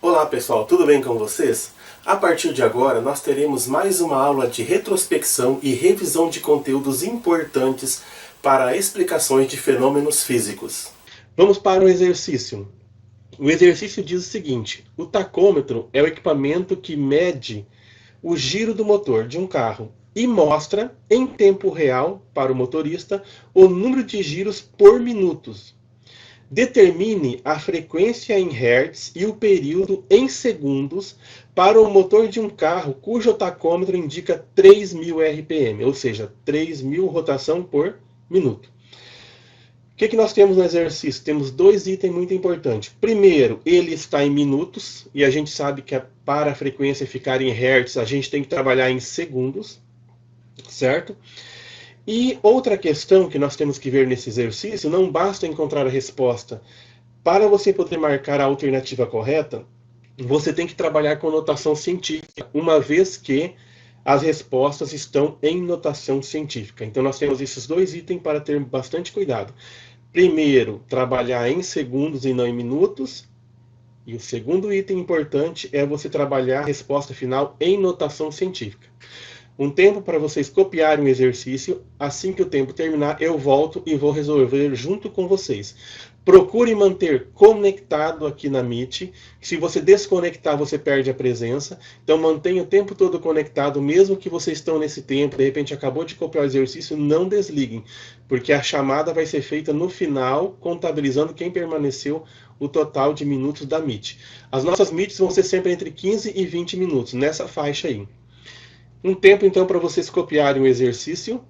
Olá pessoal, tudo bem com vocês? A partir de agora nós teremos mais uma aula de retrospecção e revisão de conteúdos importantes para explicações de fenômenos físicos. Vamos para o exercício. O exercício diz o seguinte: o tacômetro é o equipamento que mede o giro do motor de um carro e mostra em tempo real para o motorista o número de giros por minutos. Determine a frequência em hertz e o período em segundos para o motor de um carro cujo tacômetro indica 3.000 RPM, ou seja, 3.000 rotação por minuto. O que nós temos no exercício? Temos dois itens muito importantes. Primeiro, ele está em minutos, e a gente sabe que para a frequência ficar em hertz, a gente tem que trabalhar em segundos, certo? E outra questão que nós temos que ver nesse exercício, não basta encontrar a resposta. Para você poder marcar a alternativa correta, você tem que trabalhar com notação científica, uma vez que as respostas estão em notação científica. Então nós temos esses dois itens para ter bastante cuidado. Primeiro, trabalhar em segundos e não em minutos. E o segundo item importante é você trabalhar a resposta final em notação científica. Um tempo para vocês copiarem o exercício. Assim que o tempo terminar, eu volto e vou resolver junto com vocês. Procure manter conectado aqui na Meet. Se você desconectar, você perde a presença. Então mantenha o tempo todo conectado, mesmo que vocês estão nesse tempo, de repente acabou de copiar o exercício, não desliguem, porque a chamada vai ser feita no final, contabilizando quem permaneceu o total de minutos da Meet. As nossas Meets vão ser sempre entre 15 e 20 minutos, nessa faixa aí. Um tempo então para vocês copiarem o exercício.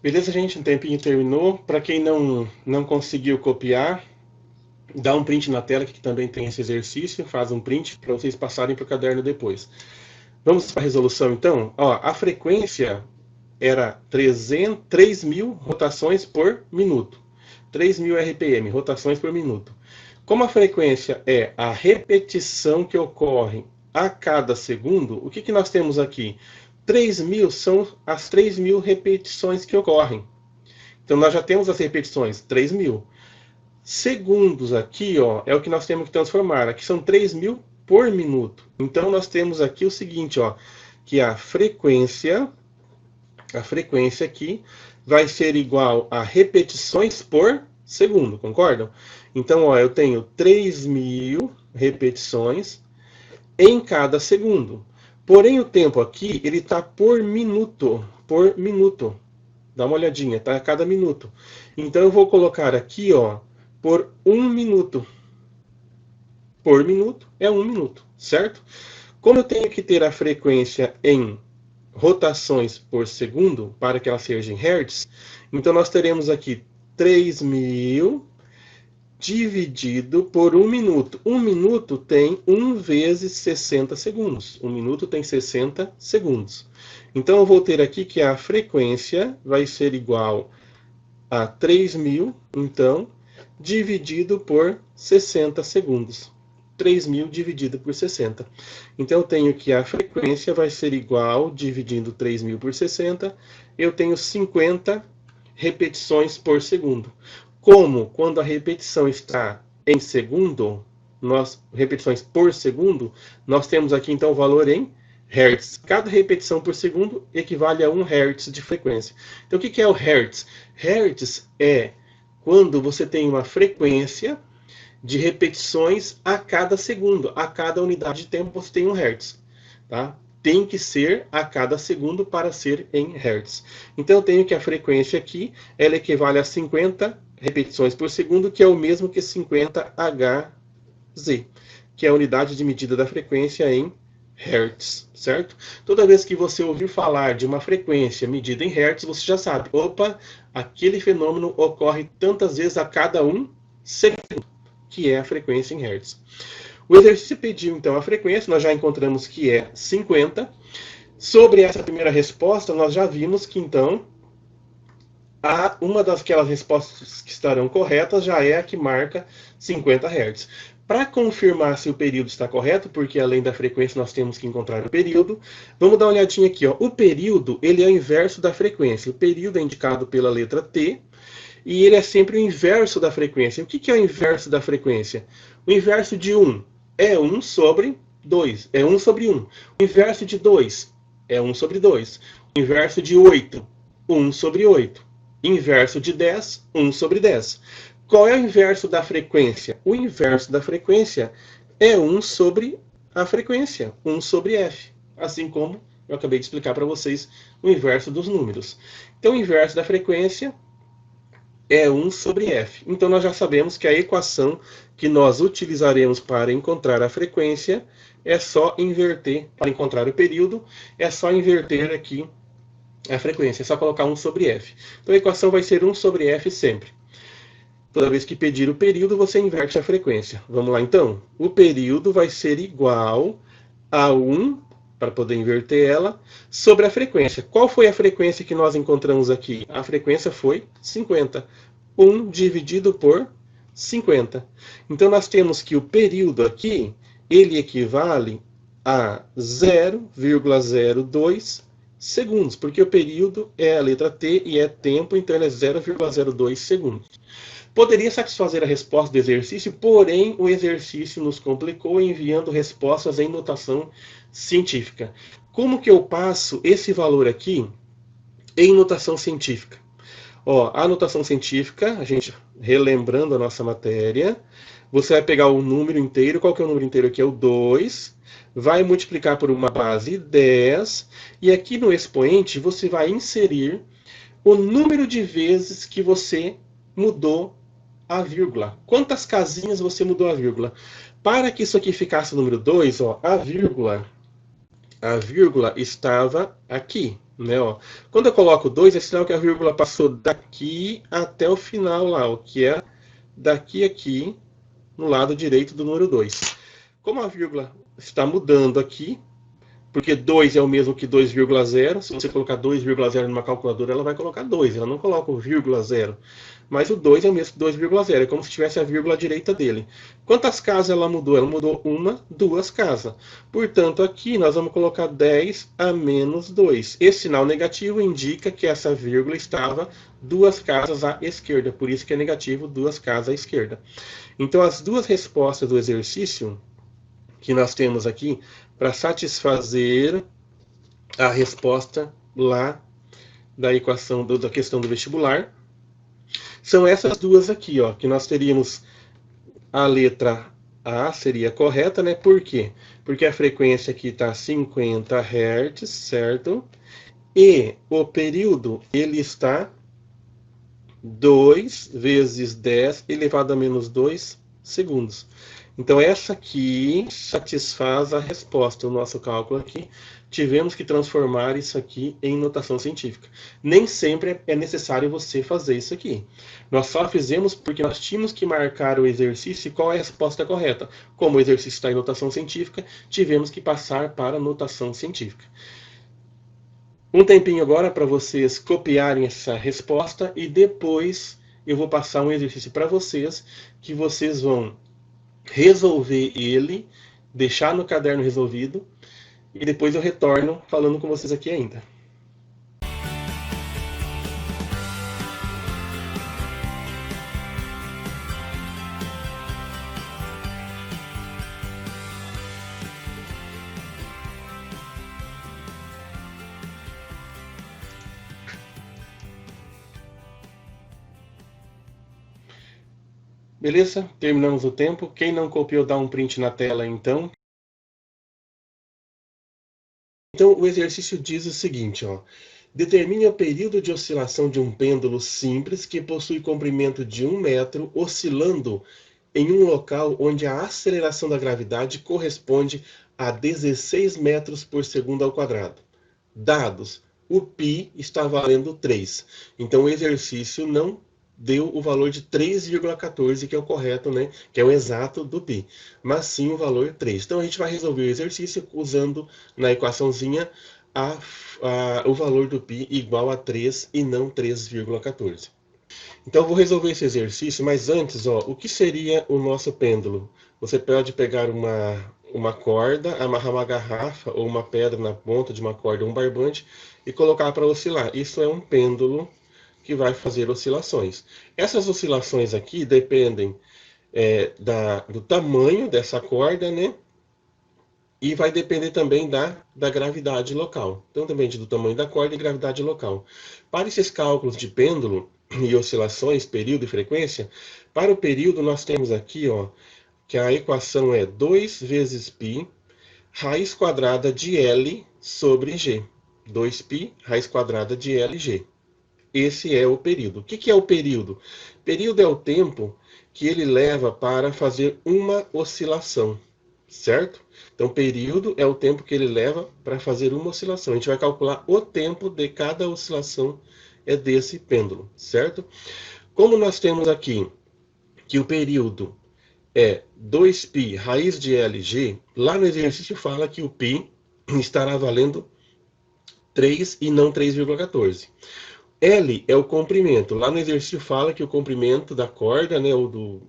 Beleza, gente? Um tempinho terminou. Para quem não conseguiu copiar, dá um print na tela que também tem esse exercício. Faz um print para vocês passarem para o caderno depois. Vamos para a resolução então? Ó, a frequência era 3.000 rotações por minuto. 3.000 RPM, rotações por minuto. Como a frequência é a repetição que ocorre a cada segundo, o que nós temos aqui? 3.000 são as 3.000 repetições que ocorrem. Então nós já temos as repetições, 3.000. Segundos aqui, ó, é o que nós temos que transformar. Aqui são 3.000 por minuto. Então nós temos aqui o seguinte, ó, que a frequência aqui vai ser igual a repetições por segundo, concordam? Então, ó, eu tenho 3.000 repetições em cada segundo. Porém, o tempo aqui, ele está por minuto. Por minuto. Dá uma olhadinha, tá? A cada minuto. Então, eu vou colocar aqui, ó, por 1 minuto. Por minuto é 1 minuto, certo? Como eu tenho que ter a frequência em rotações por segundo, para que ela seja em hertz, então nós teremos aqui 3.000 dividido por 1 minuto. 1 minuto tem 1 vezes 60 segundos. 1 minuto tem 60 segundos. Então eu vou ter aqui que a frequência vai ser igual a 3.000, então, dividido por 60 segundos. 3.000 dividido por 60. Então eu tenho que a frequência vai ser igual, dividindo 3.000 por 60, eu tenho 50 repetições por segundo. Como quando a repetição está em segundo, repetições por segundo, nós temos aqui então o valor em hertz. Cada repetição por segundo equivale a 1 hertz de frequência. Então o que é o hertz? Hertz é quando você tem uma frequência de repetições a cada segundo. A cada unidade de tempo você tem 1 hertz. Tá? Tem que ser a cada segundo para ser em hertz. Então eu tenho que a frequência aqui, ela equivale a 50 repetições por segundo, que é o mesmo que 50 Hz, que é a unidade de medida da frequência em hertz, certo? Toda vez que você ouvir falar de uma frequência medida em hertz, você já sabe, opa, aquele fenômeno ocorre tantas vezes a cada 1 segundo, que é a frequência em hertz. O exercício pediu então a frequência, nós já encontramos que é 50. Sobre essa primeira resposta, nós já vimos que, então, uma daquelas respostas que estarão corretas já é a que marca 50 Hz. Para confirmar se o período está correto, porque além da frequência nós temos que encontrar o período, vamos dar uma olhadinha aqui. Ó. O período ele é o inverso da frequência. O período é indicado pela letra T e ele é sempre o inverso da frequência. O que é o inverso da frequência? O inverso de 1 é 1 sobre 2, é 1 sobre 1. O inverso de 2 é 1 sobre 2. O inverso de 8, 1 sobre 8. Inverso de 10, 1 sobre 10. Qual é o inverso da frequência? O inverso da frequência é 1 sobre a frequência, 1 sobre f. Assim como eu acabei de explicar para vocês o inverso dos números. Então, o inverso da frequência é 1 sobre f. Então, nós já sabemos que a equação que nós utilizaremos para encontrar a frequência é só inverter, para encontrar o período, é só inverter aqui a frequência, é só colocar 1 sobre f. Então, a equação vai ser 1 sobre f sempre. Toda vez que pedir o período, você inverte a frequência. Vamos lá, então? O período vai ser igual a 1, para poder inverter ela, sobre a frequência. Qual foi a frequência que nós encontramos aqui? A frequência foi 50. 1 dividido por 50. Então, nós temos que o período aqui, ele equivale a 0,02 segundos, porque o período é a letra T e é tempo, então ele é 0,02 segundos. Poderia satisfazer a resposta do exercício, porém o exercício nos complicou enviando respostas em notação científica. Como que eu passo esse valor aqui em notação científica? Ó, a notação científica, a gente relembrando a nossa matéria, você vai pegar o número inteiro, qual que é o número inteiro aqui? É o 2, vai multiplicar por uma base 10, e aqui no expoente você vai inserir o número de vezes que você mudou a vírgula. Quantas casinhas você mudou a vírgula? Para que isso aqui ficasse o número 2, ó, a vírgula estava aqui. Né, ó. Quando eu coloco 2, é sinal que a vírgula passou daqui até o final lá, o que é daqui aqui, no lado direito do número 2. Como a vírgula está mudando aqui, porque 2 é o mesmo que 2,0. Se você colocar 2,0 numa calculadora, ela vai colocar 2. Ela não coloca o vírgula zero. Mas o 2 é o mesmo que 2,0. É como se tivesse a vírgula à direita dele. Quantas casas ela mudou? Ela mudou uma, duas casas. Portanto, aqui nós vamos colocar 10 a menos 2. Esse sinal negativo indica que essa vírgula estava duas casas à esquerda. Por isso que é negativo, duas casas à esquerda. Então, as duas respostas do exercício que nós temos aqui para satisfazer a resposta lá da equação da questão do vestibular são essas duas aqui, ó, que nós teríamos a letra A seria correta, né? Por quê? Porque a frequência aqui está 50 Hz, certo? E o período ele está 2 vezes 10 elevado a menos 2 segundos. Então, essa aqui satisfaz a resposta. O nosso cálculo aqui, tivemos que transformar isso aqui em notação científica. Nem sempre é necessário você fazer isso aqui. Nós só fizemos porque nós tínhamos que marcar o exercício e qual é a resposta correta. Como o exercício está em notação científica, tivemos que passar para a notação científica. Um tempinho agora para vocês copiarem essa resposta e depois eu vou passar um exercício para vocês que vocês vão resolver ele, deixar no caderno resolvido e depois eu retorno falando com vocês aqui ainda. Beleza? Terminamos o tempo. Quem não copiou, dá um print na tela, então. Então, o exercício diz o seguinte, ó. Determine o período de oscilação de um pêndulo simples que possui comprimento de 1 metro, oscilando em um local onde a aceleração da gravidade corresponde a 16 metros por segundo ao quadrado. Dados. O π está valendo 3. Então, o exercício não deu o valor de 3,14, que é o correto, né? Que é o exato do π. Mas sim o valor 3. Então, a gente vai resolver o exercício usando na equaçãozinha o valor do π igual a 3 e não 3,14. Então eu vou resolver esse exercício, mas antes, ó, o que seria o nosso pêndulo? Você pode pegar uma corda, amarrar uma garrafa ou uma pedra na ponta de uma corda ou um barbante e colocar para oscilar. Isso é um pêndulo que vai fazer oscilações. Essas oscilações aqui dependem do tamanho dessa corda, né? E vai depender também da gravidade local. Então depende do tamanho da corda e gravidade local. Para esses cálculos de pêndulo e oscilações, período e frequência, para o período nós temos aqui, ó, que a equação é 2 vezes π raiz quadrada de L sobre G. 2π raiz quadrada de LG. Esse é o período. O que é o período? Período é o tempo que ele leva para fazer uma oscilação, certo? Então, período é o tempo que ele leva para fazer uma oscilação. A gente vai calcular o tempo de cada oscilação desse pêndulo, certo? Como nós temos aqui que o período é 2π raiz de LG, lá no exercício fala que o π estará valendo 3 e não 3,14. L é o comprimento. Lá no exercício fala que o comprimento da corda, né, o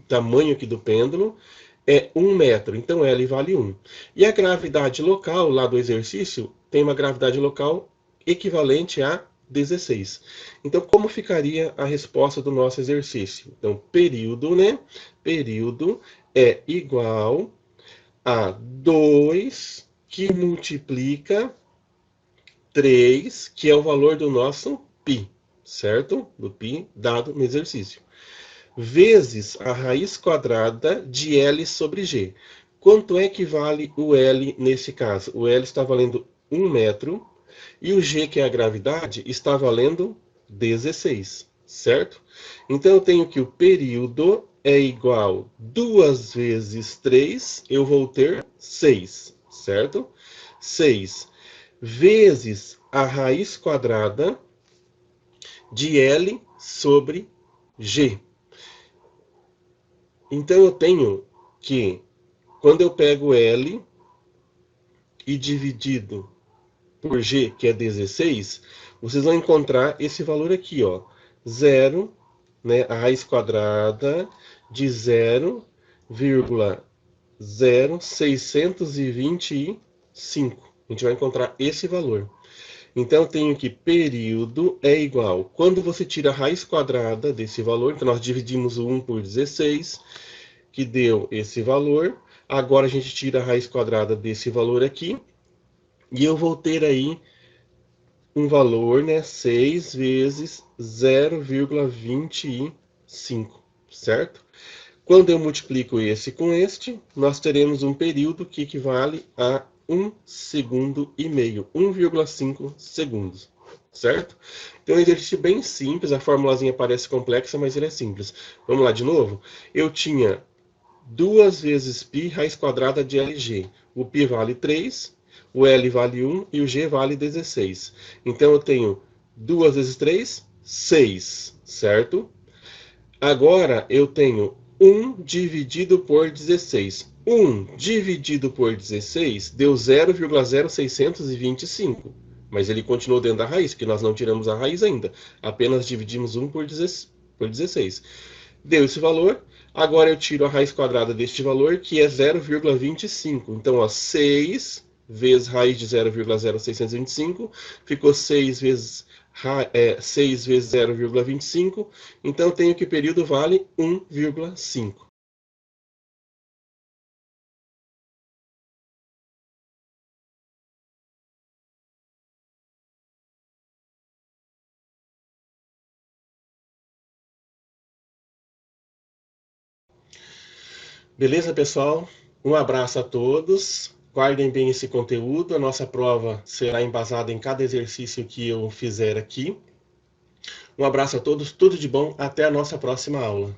tamanho aqui do pêndulo, é 1 metro. Então L vale 1. E a gravidade local, lá do exercício, tem uma gravidade local equivalente a 16. Então, como ficaria a resposta do nosso exercício? Então, período, né? Período é igual a 2 que multiplica 3, que é o valor do nosso π, certo? Do π dado no exercício. Vezes a raiz quadrada de L sobre G. Quanto é que vale o L nesse caso? O L está valendo 1 metro e o G, que é a gravidade, está valendo 16, certo? Então eu tenho que o período é igual 2 vezes 3, eu vou ter 6, certo? 6 vezes a raiz quadrada de L sobre G. Então eu tenho que, quando eu pego L e dividido por G, que é 16, vocês vão encontrar esse valor aqui, ó, 0, né, a raiz quadrada de 0,0625. A gente vai encontrar esse valor. Então, eu tenho que período é igual. Quando você tira a raiz quadrada desse valor, então nós dividimos o 1 por 16, que deu esse valor. Agora a gente tira a raiz quadrada desse valor aqui. E eu vou ter aí um valor, né, 6 vezes 0,25, certo? Quando eu multiplico esse com este, nós teremos um período que equivale a 1 segundo e meio, 1,5 segundos, certo? Então é um exercício bem simples, a formulazinha parece complexa, mas ele é simples. Vamos lá de novo? Eu tinha 2 vezes π raiz quadrada de LG. O π vale 3, o L vale 1 e o G vale 16. Então eu tenho 2 vezes 3, 6, certo? Agora eu tenho 1 dividido por 16. 1 dividido por 16 deu 0,0625. Mas ele continuou dentro da raiz, porque nós não tiramos a raiz ainda. Apenas dividimos 1 por 16. Deu esse valor. Agora eu tiro a raiz quadrada deste valor, que é 0,25. Então, ó, 6 vezes raiz de 0,0625 ficou 6 vezes 0,25, então eu tenho que o período vale 1,5. Beleza, pessoal? Um abraço a todos. Guardem bem esse conteúdo. A nossa prova será embasada em cada exercício que eu fizer aqui. Um abraço a todos, tudo de bom. Até a nossa próxima aula.